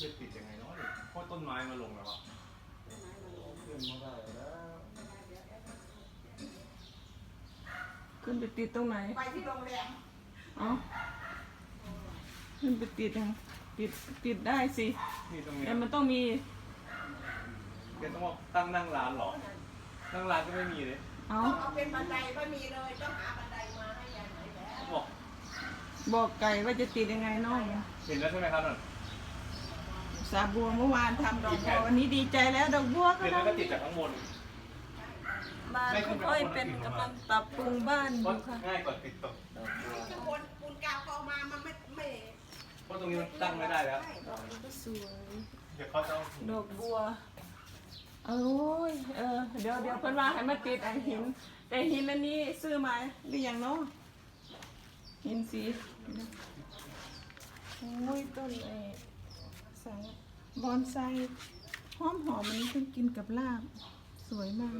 จะติดยังไงเนาะเพราะต้นไม้มาลงแล้วอะขึ้นมาได้แล้ว ขึ้นไปติดตรงไหนไปที่โรงแรมเอาขึ้นไปติดยังติดได้สิ นี่ตรงนี้ แต่มันต้องมี แกต้องตั้งนั่งร้านหรอนั่งร้านก็ไม่มีเลย เอา ต้องเอาเป็นบันไดไม่มีเลยต้องหาบันไดมาให้ยายหน่อยแล้ว บอก ไก่ว่าจะติดยังไงน้อง เห็นแล้วใช่ไหมครับนั่น สาบัวเมื่อวานทำดอกบัววันนี้ดีใจแล้วดอกบัวก็ เห็นแล้ว ทำ ก็ติดจากข้างบน บ้านค่อยๆเป็นกำลังปรับปรุงบ้านอ เพราะ ยู่ค่ะ ง่ายกว่าติดตก ข้างบนปูนกาวก็เอามามันไม่ เพราะตรงนี้มันตั้งไม่ได้แล้ว ดอกบัวสวย เดี๋ยวเขาจะเอา ดอกบัวโอ้ยเดี๋ยวเพิ่นว่าให้มาติดไอ้หิน แต่หินอันนี้ซื้อมาหรือยังเนาะหินสีโอ้ยต้นไอ้สังบอนไซหอมมันเพิ่งกินกับลาบสวยมาก